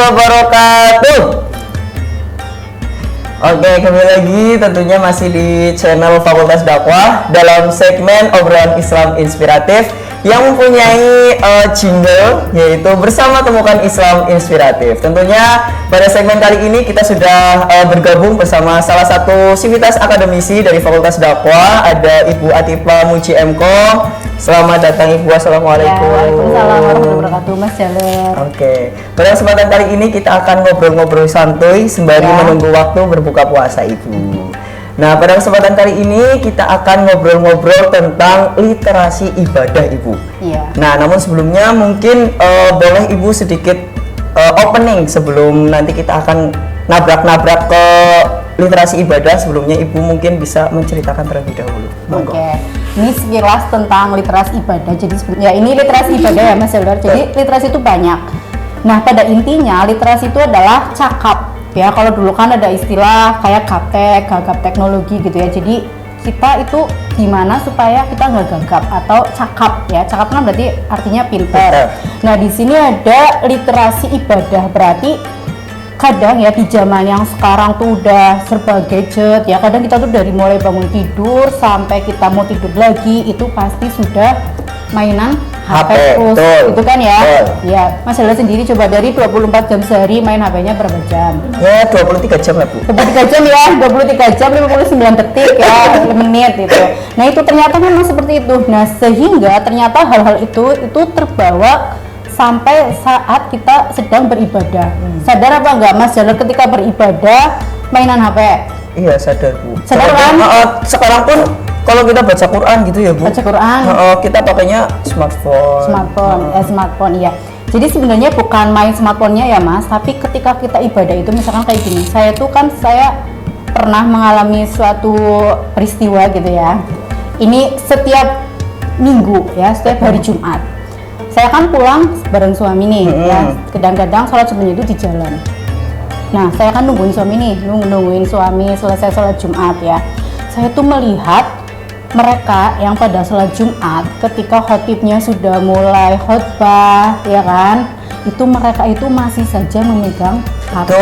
wabarakatuh. Oke, kembali lagi tentunya masih di channel Fakultas Dakwah dalam segmen obrolan Islam inspiratif yang mempunyai jingle yaitu bersama temukan Islam inspiratif. Tentunya pada segmen kali ini kita sudah bergabung bersama salah satu sivitas akademisi dari Fakultas Dakwah, ada Ibu Atifa Muji MKo. Selamat datang Ibu. Assalamualaikum. Waalaikumsalam warahmatullahi wabarakatuh, Mas Jalur. Oke, pada kesempatan kali ini kita akan ngobrol-ngobrol santuy sembari menunggu waktu berbuka puasa Ibu. Nah, pada kesempatan kali ini kita akan ngobrol-ngobrol tentang literasi ibadah Ibu. Iya. Nah, namun sebelumnya mungkin boleh Ibu sedikit opening sebelum nanti kita akan nabrak-nabrak ke literasi ibadah. Sebelumnya Ibu mungkin bisa menceritakan terlebih dahulu. Monggo. Oke. Ini sekilas tentang literasi ibadah. Jadi ya ini literasi ibadah ya Mas Jalur. Jadi literasi itu banyak. Nah, pada intinya literasi itu adalah cakap. Ya, kalau dulu kan ada istilah kayak gaptek, gagap teknologi gitu ya. Jadi kita itu gimana supaya kita nggak gagap atau cakap ya. Cakap kan berarti artinya pintar. Nah, di sini ada literasi ibadah, berarti kadang ya di zaman yang sekarang tuh udah serba gadget ya, kadang kita tuh dari mulai bangun tidur sampai kita mau tidur lagi itu pasti sudah mainan HP terus itu kan ya. Ya, Mas Jalur sendiri coba dari 24 jam sehari main HP-nya berapa jam? Ya 23 jam lah Bu. 23 jam ya, 23 jam 59 detik ya, menit gitu. Nah, itu ternyata memang seperti itu. Nah, sehingga ternyata hal-hal itu terbawa sampai saat kita sedang beribadah. Sadar apa enggak Mas Jalur ketika beribadah mainan HP? Iya, sadar Bu. Sadar kan? Sekarang pun kalau kita baca Quran gitu ya Bu. Baca Quran. Kita pakainya smartphone. Smartphone iya. Jadi sebenarnya bukan main smartphone-nya ya Mas, tapi ketika kita ibadah itu misalkan kayak gini. Saya pernah mengalami suatu peristiwa gitu ya. Ini setiap minggu ya, setiap hari Jumat. Saya kan pulang bareng suami nih ya. Kadang-kadang sholat subuhnya itu di jalan. Nah, saya kan nungguin suami selesai sholat Jumat ya. Saya tuh melihat mereka yang pada sholat Jumat ketika khotibnya sudah mulai khotbah ya kan, itu mereka itu masih saja memegang HP.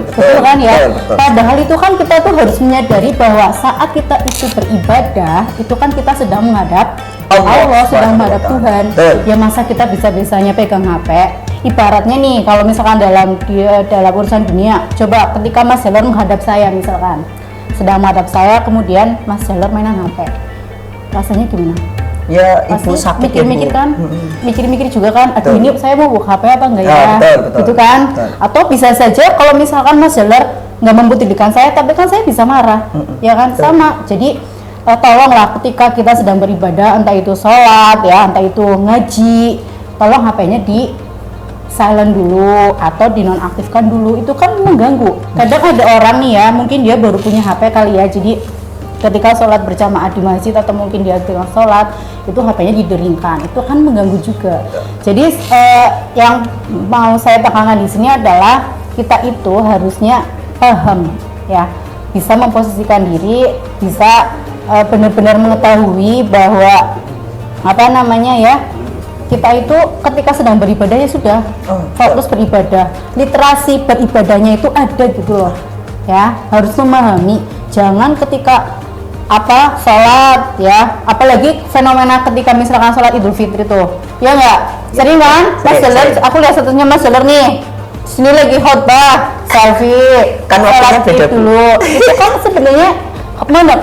Betul kan ya? Betul. Padahal itu kan kita tuh harus menyadari bahwa saat kita itu beribadah itu kan kita sedang menghadap Allah, sedang menghadap Tuhan. Ya masa kita bisa-bisanya pegang HP? Ibaratnya nih kalau misalkan dalam urusan dunia, coba ketika Mas Jalur menghadap saya misalkan, sedang menghadap saya, kemudian Mas Jalur mainan HP, rasanya gimana? Ya Ibu sakit mikir-mikir ya, Bu. kan, mikir-mikir juga kan, aduh ini saya mau buka HP apa enggak ya, betul. gitu kan? Atau bisa saja kalau misalkan Mas Jalur nggak membutuhkan saya, tapi kan saya bisa marah, ya kan? Sama. Jadi tolonglah ketika kita sedang beribadah, entah itu sholat ya, entah itu ngaji, tolong HP-nya di silent dulu atau dinonaktifkan dulu, itu kan mengganggu. Kadang ada orang nih ya, mungkin dia baru punya HP kali ya, jadi ketika sholat berjamaah di masjid atau mungkin dia tengah sholat itu HP-nya dideringkan, itu kan mengganggu juga. Jadi yang mau saya tekankan di sini adalah kita itu harusnya paham ya, bisa memposisikan diri, bisa benar-benar mengetahui bahwa kita itu ketika sedang beribadah ya sudah fokus beribadah, literasi beribadahnya itu ada gitu loh ya, harus memahami. Jangan ketika sholat ya, apalagi fenomena ketika misalkan sholat Idul Fitri tuh ya nggak sering kan Mas Jalur, aku lihat statusnya Mas Jalur nih, sini lagi khotbah selfie kan waktunya beda dulu. Itu kan sebenarnya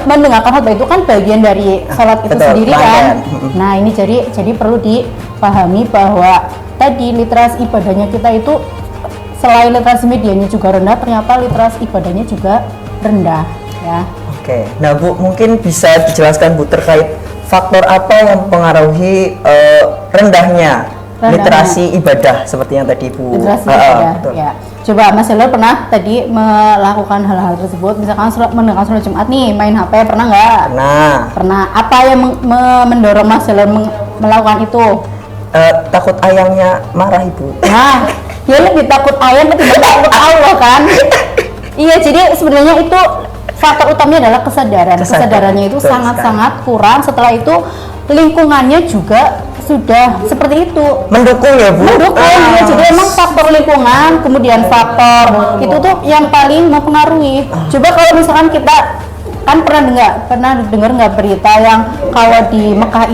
mendengarkan khotbah itu kan bagian dari sholat itu sendiri kan. Nah, ini jadi perlu dipahami bahwa tadi literasi ibadahnya kita itu selain literasi medianya juga rendah, ternyata literasi ibadahnya juga rendah ya. Oke, nah Bu, mungkin bisa dijelaskan Bu terkait faktor apa yang mempengaruhi rendahnya literasi ibadah seperti yang tadi Bu. Literasi ibadah, ya. Coba Mas Jalur pernah tadi melakukan hal-hal tersebut, misalkan mendengar sholat Jumat nih main HP, pernah nggak? Pernah. Apa yang mendorong Mas Jalur melakukan itu? Takut ayangnya marah Ibu. Nah, ya lebih takut ayam ketimbang takut Allah kan? Iya, jadi sebenarnya itu faktor utamanya adalah kesadarannya itu sangat-sangat kurang. Setelah itu lingkungannya juga sudah seperti itu. Mendukung ya Bu? Mendukung ya, jadi emang faktor lingkungan, kemudian faktor itu tuh yang paling mempengaruhi. Coba kalau misalkan kita kan pernah dengar nggak berita yang kalau di Mekah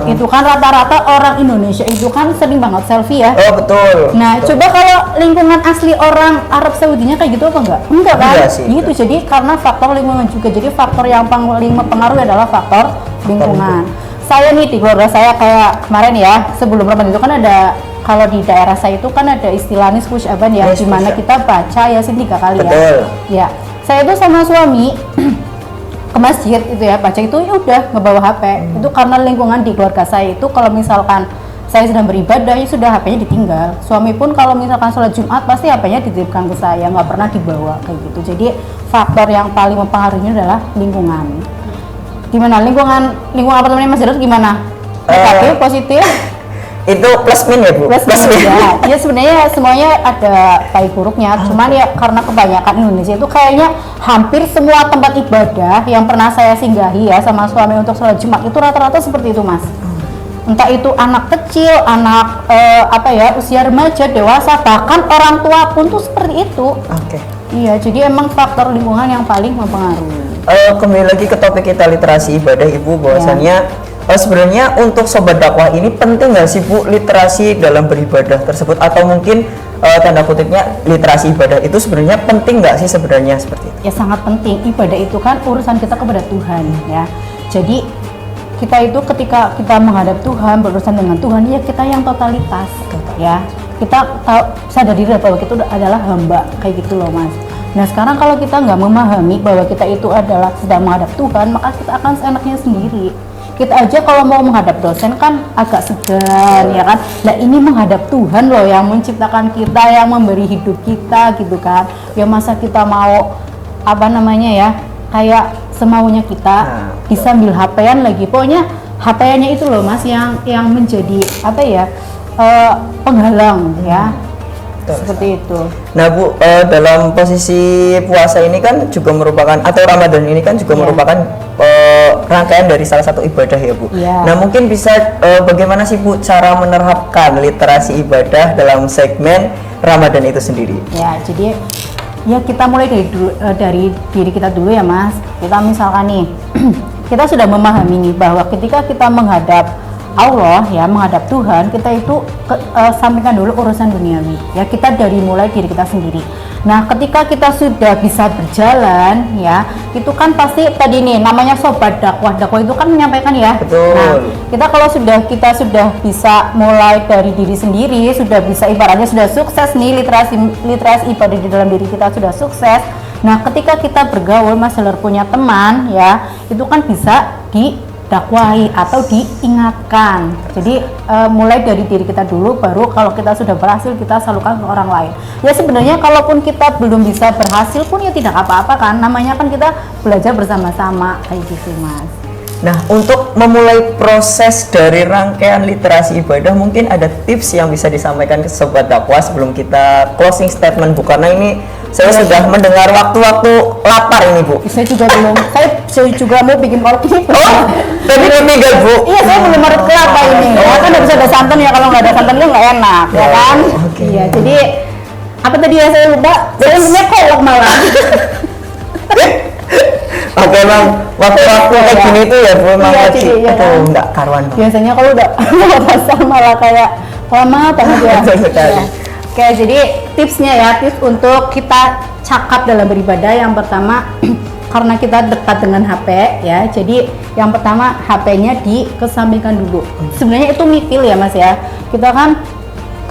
itu kan rata-rata orang Indonesia itu kan sering banget selfie ya. Oh betul. Nah, coba kalau lingkungan asli orang Arab Saudinya kayak gitu apa enggak? Enggak kan? Enggak sih, Gitu. Jadi karena faktor lingkungan juga. Jadi faktor yang paling mempengaruhi adalah faktor lingkungan. Saya nih di keluarga saya kayak kemarin ya, sebelum Ramadan itu kan ada, kalau di daerah saya itu kan ada istilah nisfu Sya'ban ya, di mana kita baca Yasin 3 kali Betul. ya. Saya itu sama suami ke masjid itu ya, baca itu ya udah ngebawa HP. Itu karena lingkungan di keluarga saya itu kalau misalkan saya sedang beribadah ya sudah HP-nya ditinggal. Suami pun kalau misalkan sholat Jumat pasti HP-nya dititipkan ke saya, nggak pernah dibawa kayak gitu. Jadi faktor yang paling mempengaruhi adalah lingkungan. Gimana lingkungan apartemen Mas Jarod gimana? Negatif, positif? Itu plus min ya Bu? Plus ya. Ya sebenarnya semuanya ada baik buruknya. Cuman ya karena kebanyakan Indonesia itu kayaknya hampir semua tempat ibadah yang pernah saya singgahi ya sama suami untuk sholat Jumat itu rata-rata seperti itu Mas. Entah itu anak kecil, anak usia remaja, dewasa, bahkan orang tua pun tuh seperti itu. Oke. Iya, jadi emang faktor lingkungan yang paling mempengaruhi. Kembali lagi ke topik kita literasi ibadah Ibu, bahwasannya sebenarnya untuk sobat dakwah ini penting nggak sih Bu literasi dalam beribadah tersebut, atau mungkin tanda kutipnya literasi ibadah itu sebenarnya penting nggak sih sebenarnya seperti itu? Ya sangat penting. Ibadah itu kan urusan kita kepada Tuhan ya. Jadi kita itu ketika kita menghadap Tuhan, berurusan dengan Tuhan, ya kita yang totalitas ya. Kita tahu, sadar diri bahwa kita adalah hamba kayak gitu loh Mas. Nah sekarang kalau kita nggak memahami bahwa kita itu adalah sedang menghadap Tuhan, maka kita akan seenaknya sendiri. Kita aja kalau mau menghadap dosen kan agak segan ya kan. Nah ini menghadap Tuhan loh yang menciptakan kita, yang memberi hidup kita gitu kan. Ya masa kita mau kayak semaunya kita, disambil HP-an lagi. Pokoknya HP-nya itu loh Mas yang menjadi penghalang ya. Seperti itu. Nah Bu, dalam posisi puasa ini kan juga merupakan, atau Ramadan ini kan juga merupakan rangkaian dari salah satu ibadah ya Bu. Nah mungkin bisa bagaimana sih Bu cara menerapkan literasi ibadah dalam segmen Ramadan itu sendiri? Ya jadi ya kita mulai dari diri kita dulu ya Mas. Kita misalkan nih kita sudah memahami nih bahwa ketika kita menghadap Allah ya, menghadap Tuhan, kita itu sampaikan dulu urusan duniawi ya, kita dari mulai diri kita sendiri. Nah ketika kita sudah bisa berjalan ya, itu kan pasti tadi nih namanya sobat dakwah itu kan menyampaikan ya. Betul. Nah kita sudah bisa mulai dari diri sendiri, sudah bisa ibaratnya sudah sukses nih literasi ibadah di dalam diri kita sudah sukses. Nah ketika kita bergaul, Mas Jarod punya teman ya, itu kan bisa didakwahi atau diingatkan. Jadi mulai dari diri kita dulu, baru kalau kita sudah berhasil kita salurkan ke orang lain. Ya sebenarnya kalaupun kita belum bisa berhasil pun ya tidak apa-apa kan, namanya kan kita belajar bersama-sama kayak gitu Mas. Nah untuk memulai proses dari rangkaian literasi ibadah, mungkin ada tips yang bisa disampaikan ke sobat dakwah sebelum kita closing statement Bu, karena ini saya sudah mendengar waktu-waktu lapar ini Bu. Saya juga mau bikin kopi. Tapi tinggal Bu. Iya, saya belum marut kelapa ini. Ya kan harus ada santan ya, kalau nggak ada santan itu nggak enak, ya kan? Iya, jadi apa tadi ya saya lupa. Saya punya kolak malah. Oke Bang, waktu-waktu kayak gini tuh ya Bu, emang lagi nggak karuan Bang. Biasanya kalau udah pasang malah kayak lama banget ya. Betul sekali. Oke, jadi tipsnya ya, tips untuk kita cakap dalam beribadah yang pertama karena kita dekat dengan HP ya, jadi yang pertama HP-nya dikesampingkan dulu. Sebenarnya itu mipil ya Mas ya, kita kan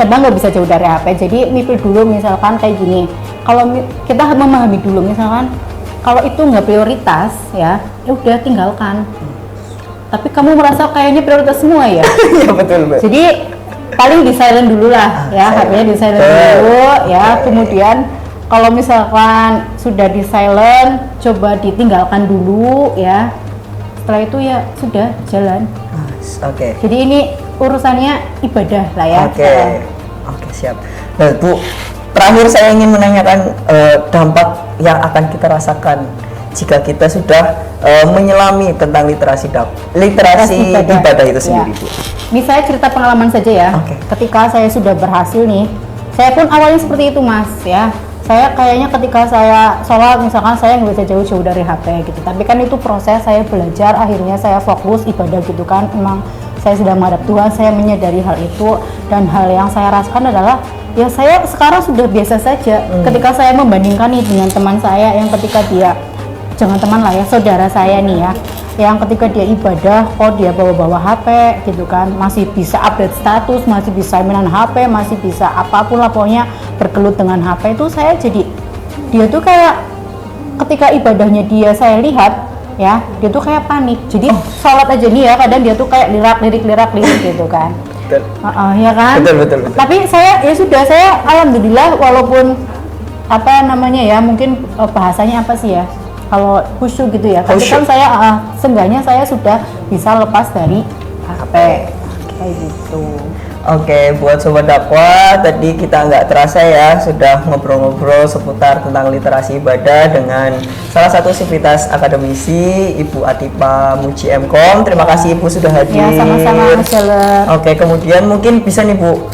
kadang nggak bisa jauh dari HP, jadi mipil dulu. Misalkan kayak gini, kalau kita memahami dulu misalkan kalau itu nggak prioritas ya udah tinggalkan. Tapi kamu merasa kayaknya prioritas semua ya? Iya betul Bu. Jadi paling di silent dulu lah ya, HP-nya di silent dulu ya. Kemudian kalau misalkan sudah di silent, coba ditinggalkan dulu ya. Setelah itu ya sudah jalan. Oke. Jadi ini urusannya ibadah lah ya. Oke, siap. Nah Bu, terakhir saya ingin menanyakan dampak yang akan kita rasakan jika kita sudah menyelami tentang literasi ibadah itu sendiri, Bu? Ini saya cerita pengalaman saja ya. Oke. Ketika saya sudah berhasil nih, saya pun awalnya seperti itu Mas ya. Saya kayaknya ketika saya sholat misalkan saya nggak bisa jauh-jauh dari HP gitu. Tapi kan itu proses saya belajar, akhirnya saya fokus ibadah gitu kan. Emang saya sudah menghadap Tuhan, saya menyadari hal itu, dan hal yang saya rasakan adalah ya saya sekarang sudah biasa saja. Ketika saya membandingkan nih dengan teman saya yang ketika dia, jangan teman lah ya, saudara saya nih ya, yang ketika dia ibadah kok dia bawa-bawa HP gitu kan, masih bisa update status, masih bisa mainan HP, masih bisa apapun lah pokoknya bergelut dengan HP. Itu saya jadi, dia tuh kayak ketika ibadahnya dia saya lihat ya, dia tuh kayak panik. Jadi sholat aja nih ya, kadang dia tuh kayak lirik gitu kan. Betul. Ya kan? Betul. Tapi saya ya sudah, saya alhamdulillah walaupun apa namanya ya, mungkin bahasanya apa sih ya, kalau khusyuk gitu ya. Tapi kan saya seenggaknya saya sudah bisa lepas dari HP kayak gitu. Oke, buat Sobat Dakwah, tadi kita nggak terasa ya sudah ngobrol-ngobrol seputar tentang literasi ibadah dengan salah satu sivitas akademisi Ibu Atipa Muji Mkom. Terima kasih Ibu sudah hadir. Ya, sama-sama Mas Jala. Oke, kemudian mungkin bisa nih Bu,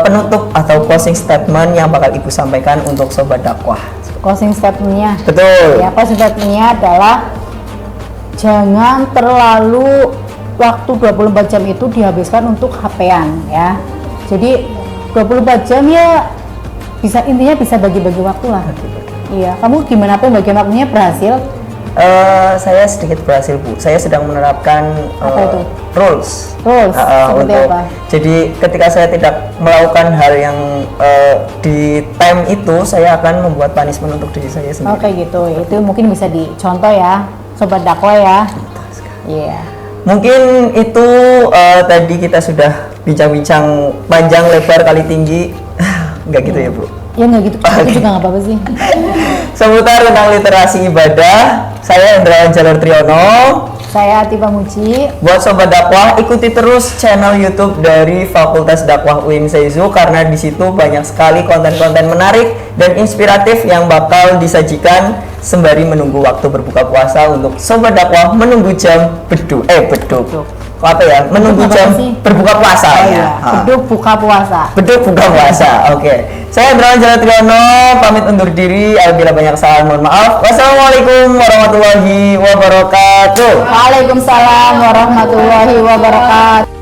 penutup atau closing statement yang bakal Ibu sampaikan untuk Sobat Dakwah. Closing statement-nya. Betul. Ya, closing statement-nya adalah jangan terlalu waktu 24 jam itu dihabiskan untuk HP-an ya. Jadi 24 jam ya bisa, intinya bisa bagi-bagi waktu lah. Iya, kamu gimana pun bagi waktunya berhasil? Saya sedikit berhasil Bu. Saya sedang menerapkan Apa itu? rules. Seperti untuk, apa? Jadi ketika saya tidak melakukan hal yang di time itu, saya akan membuat punishment untuk diri saya sendiri. Oke gitu. Itu mungkin bisa dicontoh ya, Sobat Dakwah ya. Iya. Mungkin itu tadi kita sudah bincang-bincang panjang lebar kali tinggi. Enggak gitu ya Bu? Ya nggak gitu. Itu juga nggak apa-apa sih. Seputar tentang literasi ibadah, saya Hendrawan Jalur Triyono. Saya Atipa Muji. Buat Sobat Dakwah, ikuti terus channel YouTube dari Fakultas Dakwah UIN Seizu karena di situ banyak sekali konten-konten menarik dan inspiratif yang bakal disajikan sembari menunggu waktu berbuka puasa untuk Sobat Dakwah menunggu jam beduk. Kok apa ya? Menunggu Apa jam sih? berbuka puasa Oh ya. iya, beduk buka puasa. Beduk buka puasa. Oke. Saya Hendrawan Jalur Triyono pamit undur diri. Apabila banyak kesalahan mohon maaf. Wassalamualaikum warahmatullahi wabarakatuh. Waalaikumsalam warahmatullahi wabarakatuh.